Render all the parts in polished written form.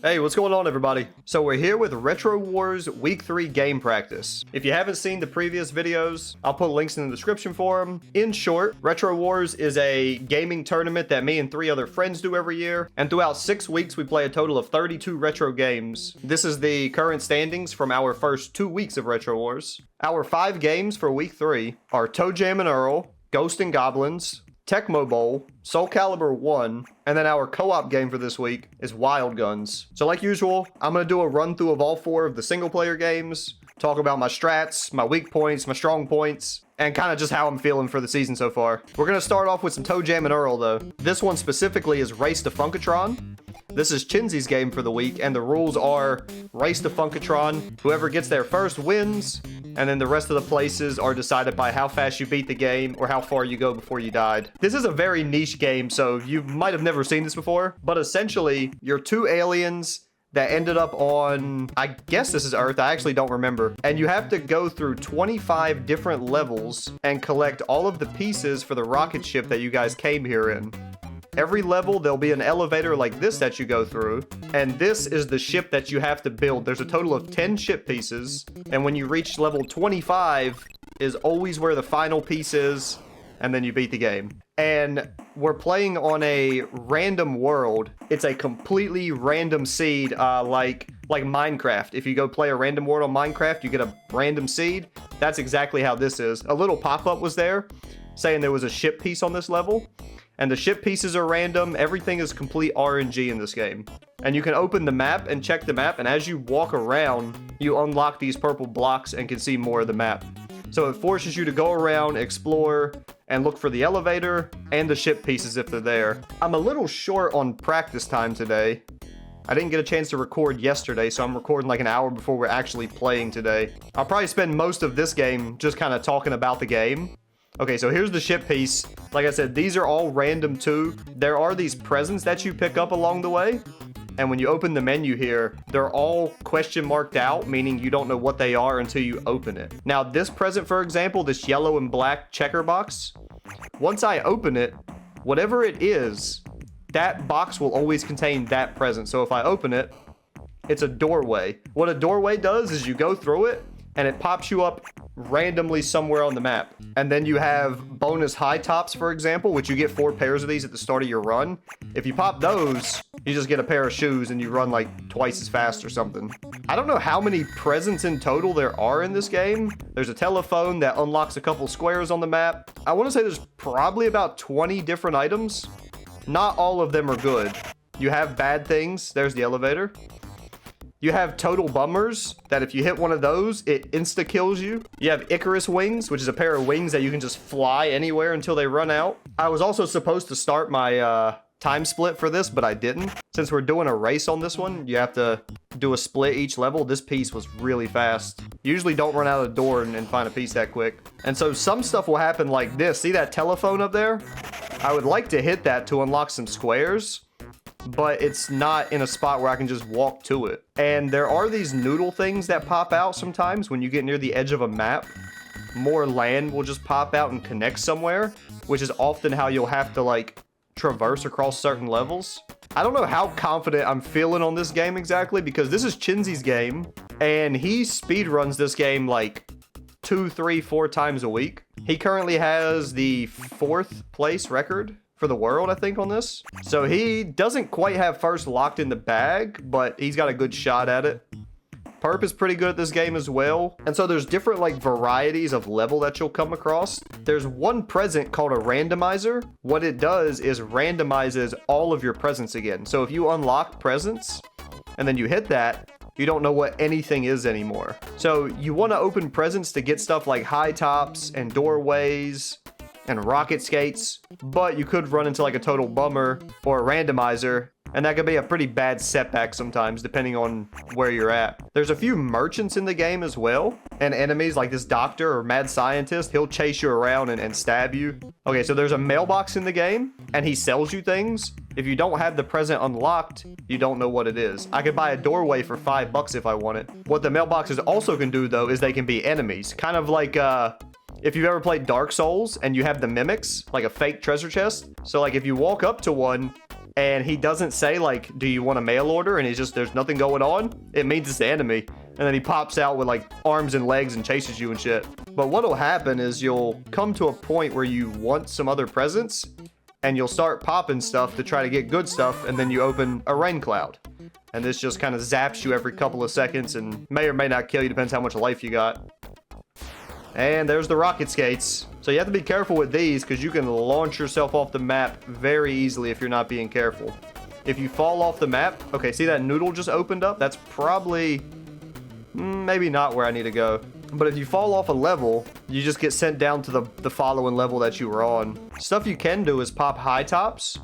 Hey, what's going on, everybody? So we're here with Retro Wars Week 3 game practice. If you haven't seen the previous videos, I'll put links in the description for them. In short, Retro Wars is a gaming tournament that me and 3 other friends do every year, and throughout 6 weeks we play a total of 32 retro games. This is the current standings from our first 2 weeks of Retro Wars. Our 5 games for Week 3 are Toe Jam and Earl, Ghost and Goblins, Tecmo Bowl, Soul Calibur 1, and then our co-op game for this week is Wild Guns. So like usual, I'm going to do a run through of all 4 of the single player games, talk about my strats, my weak points, my strong points, and kind of just how I'm feeling for the season so far. We're going to start off with some Toe Jam and Earl though. This one specifically is Race to Funkotron. This is Chinzy's game for the week, and the rules are Race to Funkotron. Whoever gets there first wins, and then the rest of the places are decided by how fast you beat the game or how far you go before you died. This is a very niche game, so you might have never seen this before, but essentially, you're 2 aliens that ended up on, I guess this is Earth, I actually don't remember. And you have to go through 25 different levels and collect all of the pieces for the rocket ship that you guys came here in. Every level, there'll be an elevator like this that you go through, and this is the ship that you have to build. There's a total of 10 ship pieces, and when you reach level 25 is always where the final piece is, and then you beat the game. And we're playing on a random world. It's a completely random seed, like Minecraft. If you go play a random world on Minecraft, you get a random seed. That's exactly how this is. A little pop-up was there saying there was a ship piece on this level. And the ship pieces are random. Everything is complete RNG in this game. And you can open the map and check the map. And as you walk around, you unlock these purple blocks and can see more of the map. So it forces you to go around, explore, and look for the elevator and the ship pieces if they're there. I'm a little short on practice time today. I didn't get a chance to record yesterday, so I'm recording like an hour before we're actually playing today. I'll probably spend most of this game just kind of talking about the game. Okay, so here's the ship piece. Like I said, these are all random too. There are these presents that you pick up along the way. And when you open the menu here, they're all question marked out, meaning you don't know what they are until you open it. Now, this present, for example, this yellow and black checker box, once I open it, whatever it is, that box will always contain that present. So if I open it, it's a doorway. What a doorway does is you go through it, and it pops you up randomly somewhere on the map. And then you have bonus high tops, for example, which you get 4 pairs of these at the start of your run. If you pop those, you just get a pair of shoes and you run like twice as fast or something. I don't know how many presents in total there are in this game. There's a telephone that unlocks a couple squares on the map. I want to say there's probably about 20 different items. Not all of them are good. You have bad things. There's the elevator. You have total bummers, that if you hit one of those, it insta-kills you. You have Icarus wings, which is a pair of wings that you can just fly anywhere until they run out. I was also supposed to start my time split for this, but I didn't. Since we're doing a race on this one, you have to do a split each level. This piece was really fast. You usually don't run out of the door and find a piece that quick. And so some stuff will happen like this. See that telephone up there? I would like to hit that to unlock some squares, but it's not in a spot where I can just walk to it. And there are these noodle things that pop out sometimes when you get near the edge of a map. More land will just pop out and connect somewhere, which is often how you'll have to like traverse across certain levels. I don't know how confident I'm feeling on this game exactly, because this is Chinzy's game and he speedruns this game like 2, 3, 4 times a week. He currently has the 4th place record for the world, I think, on this. So he doesn't quite have first locked in the bag, but he's got a good shot at it. Perp is pretty good at this game as well. And so there's different like varieties of level that you'll come across. There's one present called a randomizer. What it does is randomizes all of your presents again. So if you unlock presents and then you hit that, you don't know what anything is anymore. So you want to open presents to get stuff like high tops and doorways and rocket skates, but you could run into like a total bummer or a randomizer, and that could be a pretty bad setback sometimes depending on where you're at. There's a few merchants in the game as well, and enemies like this doctor or mad scientist. He'll chase you around and stab you. Okay, so there's a mailbox in the game and he sells you things. If you don't have the present unlocked, you don't know what it is. I could buy a doorway for $5 if I wanted. What the mailboxes also can do though is they can be enemies, kind of like if you've ever played Dark Souls and you have the mimics, like a fake treasure chest. So like if you walk up to one, and he doesn't say like, do you want a mail order? And he's just, there's nothing going on. It means it's the enemy. And then he pops out with like arms and legs and chases you and shit. But what'll happen is you'll come to a point where you want some other presents, and you'll start popping stuff to try to get good stuff, and then you open a rain cloud. And this just kind of zaps you every couple of seconds and may or may not kill you, depends how much life you got. And there's the rocket skates. So you have to be careful with these because you can launch yourself off the map very easily if you're not being careful. If you fall off the map, okay, see that noodle just opened up? That's probably, maybe not where I need to go. But if you fall off a level, you just get sent down to the following level that you were on. Stuff you can do is pop high tops,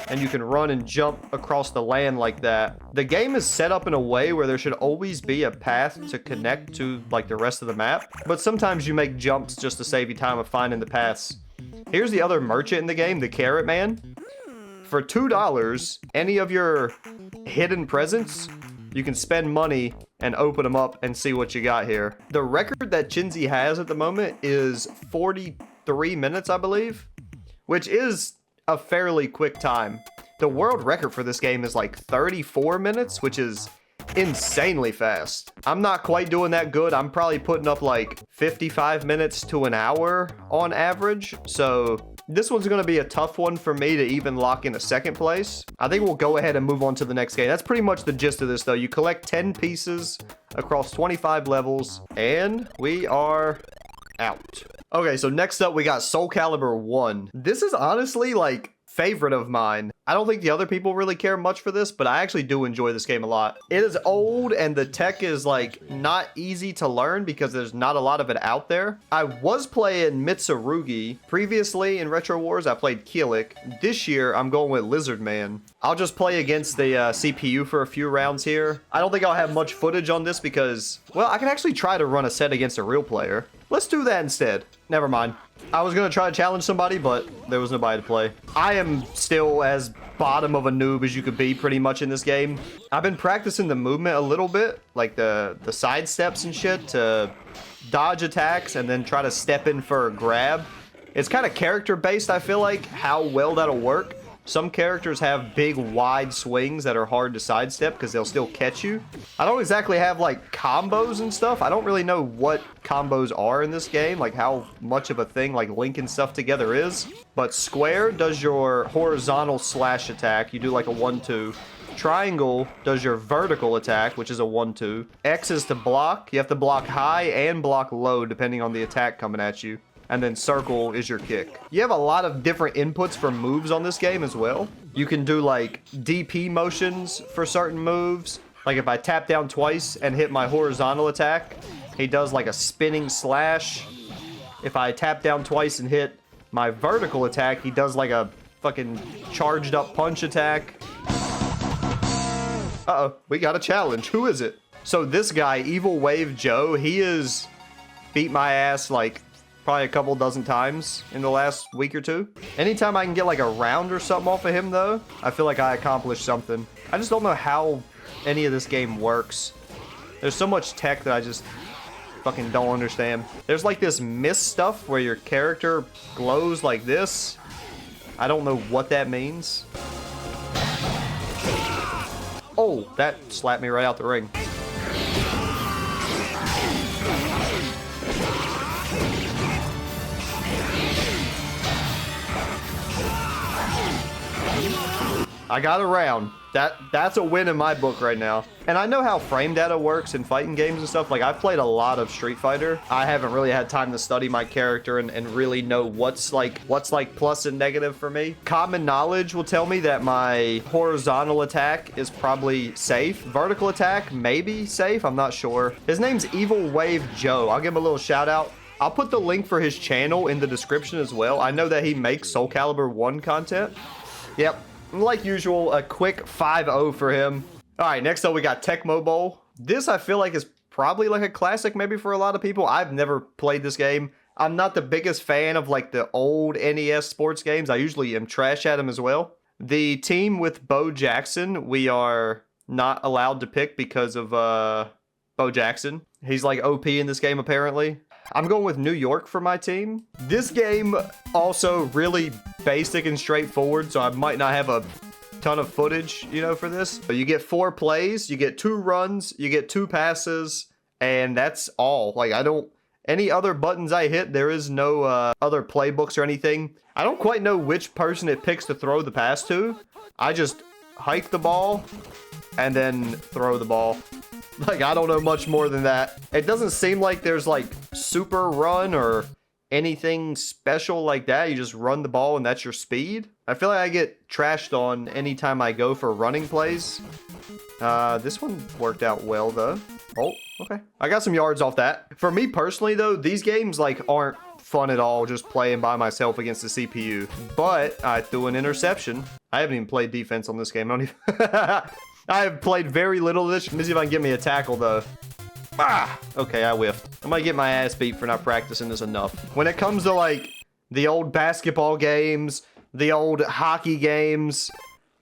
and you can run and jump across the land like that. The game is set up in a way where there should always be a path to connect to like the rest of the map, but sometimes you make jumps just to save you time of finding the paths. Here's the other merchant in the game, the Carrot Man. For $2, any of your hidden presents, you can spend money and open them up and see what you got here. The record that Chinzy has at the moment is 43 minutes, I believe, which is a fairly quick time. The world record for this game is like 34 minutes, which is insanely fast. I'm not quite doing that good. I'm probably putting up like 55 minutes to an hour on average. So this one's going to be a tough one for me to even lock in a second place. I think we'll go ahead and move on to the next game. That's pretty much the gist of this though. You collect 10 pieces across 25 levels and we are out. Okay, so next up we got Soul Calibur 1. This is honestly like favorite of mine. I don't think the other people really care much for this, but I actually do enjoy this game a lot. It is old and the tech is like not easy to learn because there's not a lot of it out there. I was playing Mitsurugi. Previously in Retro Wars, I played Keelik. This year, I'm going with Lizard Man. I'll just play against the CPU for a few rounds here. I don't think I'll have much footage on this because, well, I can actually try to run a set against a real player. Let's do that instead. Never mind. I was going to try to challenge somebody, but there was nobody to play. I am still as bottom of a noob as you could be pretty much in this game. I've been practicing the movement a little bit, like the side steps and shit to dodge attacks and then try to step in for a grab. It's kind of character based, I feel like, how well that'll work. Some characters have big, wide swings that are hard to sidestep because they'll still catch you. I don't exactly have, like, combos and stuff. I don't really know what combos are in this game, like how much of a thing, like, linking stuff together is. But square does your horizontal slash attack. You do, like, a 1-2. Triangle does your vertical attack, which is a 1-2. X is to block. You have to block high and block low, depending on the attack coming at you. And then circle is your kick. You have a lot of different inputs for moves on this game as well. You can do like DP motions for certain moves. Like if I tap down twice and hit my horizontal attack, he does like a spinning slash. If I tap down twice and hit my vertical attack, he does like a fucking charged up punch attack. Uh-oh, we got a challenge. Who is it? So this guy, Evil Wave Joe, he has beat my ass like probably a couple dozen times in the last week or two. Anytime I can get like a round or something off of him though, I feel like I accomplished something. I just don't know how any of this game works. There's so much tech that I just fucking don't understand. There's like this mist stuff where your character glows like this. I don't know what that means. Oh, that slapped me right out the ring. I got a round. That's a win in my book right now. And I know how frame data works in fighting games and stuff. Like, I've played a lot of Street Fighter. I haven't really had time to study my character and really know what's like plus and negative for me. Common knowledge will tell me that my horizontal attack is probably safe. Vertical attack, maybe safe. I'm not sure. His name's Evil Wave Joe. I'll give him a little shout out. I'll put the link for his channel in the description as well. I know that he makes Soul Calibur 1 content. Yep. Like usual, a quick 5-0 for him. All right, next up we got Tecmo Bowl. This I feel like is probably like a classic maybe for a lot of people. I've never played this game. I'm not the biggest fan of like the old NES sports games. I usually am trash at them as well. The team with Bo Jackson, we are not allowed to pick because of Bo Jackson. He's like OP in this game apparently. I'm going with New York for my team. This game also really basic and straightforward, so I might not have a ton of footage, you know, for this. So you get 4 plays, you get 2 runs, you get 2 passes, and that's all. Like, I don't... Any other buttons I hit, there is no other playbooks or anything. I don't quite know which person it picks to throw the pass to. I just hike the ball and then throw the ball. Like, I don't know much more than that. It doesn't seem like there's, like, super run or anything special like that. You just run the ball and that's your speed. I feel like I get trashed on anytime I go for running plays. This one worked out well, though. Oh, okay. I got some yards off that. For me personally, though, these games, like, aren't fun at all just playing by myself against the CPU. But I threw an interception. I haven't even played defense on this game. I don't even... I have played very little of this. Let me see if I can get me a tackle, though. Ah! Okay, I whiffed. I might get my ass beat for not practicing this enough. When it comes to, like, the old basketball games, the old hockey games,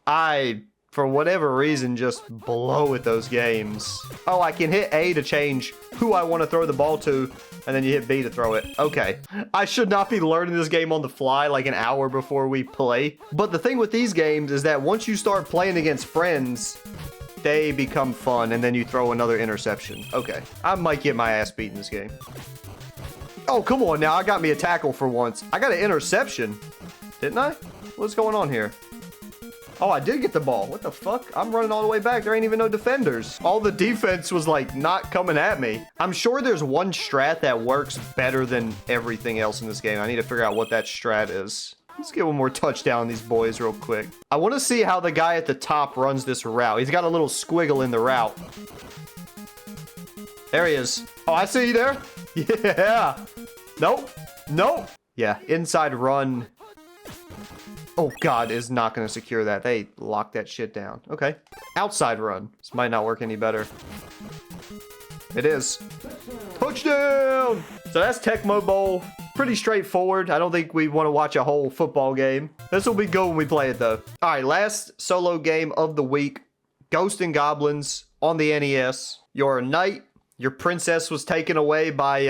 I, for whatever reason, just blow at those games. Oh, I can hit A to change who I want to throw the ball to, and then you hit B to throw it. Okay. I should not be learning this game on the fly like an hour before we play. But the thing with these games is that once you start playing against friends, they become fun, and then you throw another interception. Okay. I might get my ass beat in this game. Oh, come on now. I got me a tackle for once. I got an interception. Didn't I? What's going on here? Oh, I did get the ball. What the fuck? I'm running all the way back. There ain't even no defenders. All the defense was, like, not coming at me. I'm sure there's one strat that works better than everything else in this game. I need to figure out what that strat is. Let's get one more touchdown on these boys real quick. I want to see how the guy at the top runs this route. He's got a little squiggle in the route. There he is. Oh, I see you there. Yeah. Nope. Nope. Yeah, inside run. Oh, God, is not going to secure that. They locked that shit down. Okay. Outside run. This might not work any better. It is. Touchdown! So that's Tecmo Bowl. Pretty straightforward. I don't think we want to watch a whole football game. This will be good when we play it, though. All right, last solo game of the week. Ghosts and Goblins on the NES. You're a knight. Your princess was taken away by,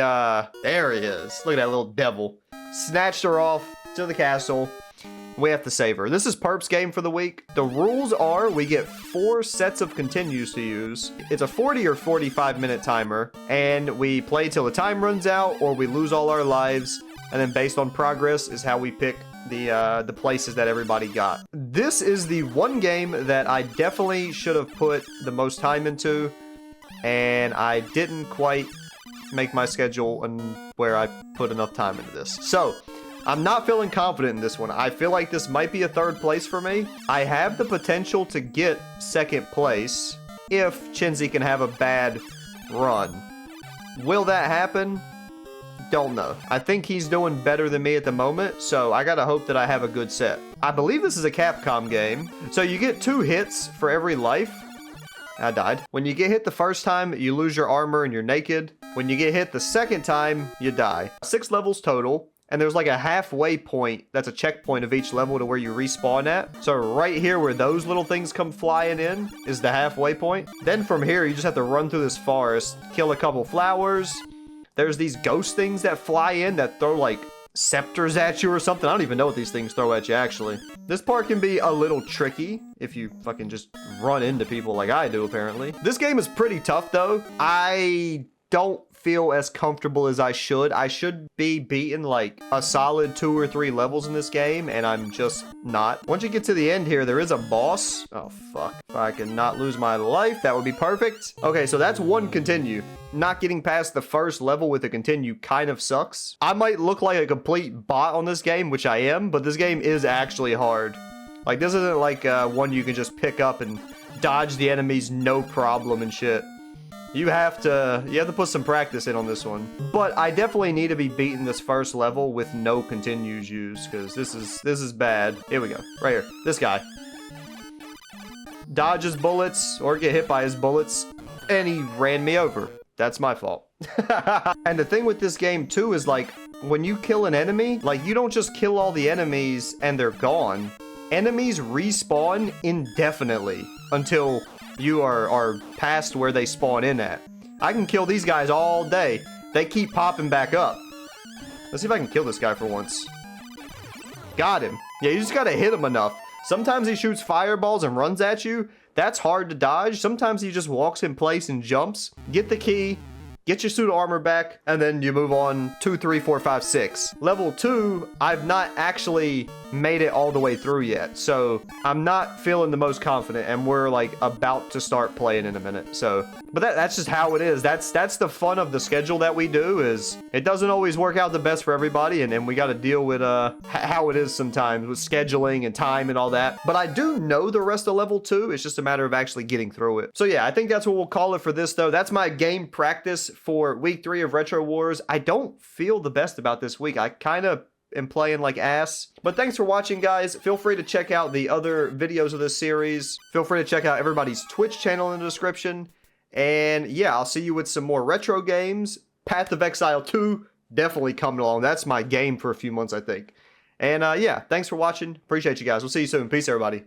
there he is. Look at that little devil. Snatched her off to the castle. We have to save her. This is Perp's game for the week. The rules are we get 4 sets of continues to use. It's a 40 or 45 minute timer, and we play till the time runs out or we lose all our lives, and then based on progress is how we pick the places that everybody got. This is the one game that I definitely should have put the most time into, and I didn't quite make my schedule and where I put enough time into this. So I'm not feeling confident in this one. I feel like this might be a 3rd place for me. I have the potential to get 2nd place if Chinzy can have a bad run. Will that happen? Don't know. I think he's doing better than me at the moment, so I gotta hope that I have a good set. I believe this is a Capcom game, so you get 2 hits for every life. I died. When you get hit the first time, you lose your armor and you're naked. When you get hit the 2nd time, you die. 6 levels total. And there's like a halfway point that's a checkpoint of each level to where you respawn at. So right here where those little things come flying in is the halfway point. Then from here, you just have to run through this forest, kill a couple flowers. There's these ghost things that fly in that throw like scepters at you or something. I don't even know what these things throw at you, actually. This part can be a little tricky if you fucking just run into people like I do, apparently. This game is pretty tough, though. I don't feel as comfortable as I should. I should be beating like a solid 2 or 3 levels in this game, and I'm just not. Once you get to the end here, there is a boss. Oh, fuck. If I can not lose my life, that would be perfect. Okay, so that's 1 continue. Not getting past the first level with a continue kind of sucks. I might look like a complete bot on this game, which I am, but this game is actually hard. Like, this isn't like one you can just pick up and dodge the enemies no problem and shit. You have to put some practice in on this one. But I definitely need to be beating this first level with no continues used, because this is bad. Here we go. Right here. This guy. Dodge his bullets or get hit by his bullets, and he ran me over. That's my fault. And the thing with this game too is, like, when you kill an enemy, like, you don't just kill all the enemies and they're gone. Enemies respawn indefinitely until you are past where they spawn in at. I can kill these guys all day. They keep popping back up. Let's see if I can kill this guy for once. Got him. Yeah, you just gotta hit him enough. Sometimes he shoots fireballs and runs at you. That's hard to dodge. Sometimes he just walks in place and jumps. Get the key, get your suit of armor back, and then you move on 2, 3, 4, 5, 6. Level 2, I've not actually made it all the way through yet, so I'm not feeling the most confident, and we're like about to start playing in a minute. So, but that's just how it is. That's the fun of the schedule that we do, is it doesn't always work out the best for everybody, and we got to deal with how it is sometimes with scheduling and time and all that. But I do know the rest of level 2. It's just a matter of actually getting through it. So yeah, I think that's what we'll call it for this though. That's my game practice for week 3 of Retro Wars. I don't feel the best about this week. I kind of am playing like ass. But thanks for watching, guys. Feel free to check out the other videos of this series. Feel free to check out everybody's Twitch channel in the description. And yeah, I'll see you with some more retro games. Path of Exile 2, definitely coming along. That's my game for a few months, I think. And yeah, thanks for watching. Appreciate you guys. We'll see you soon. Peace, everybody.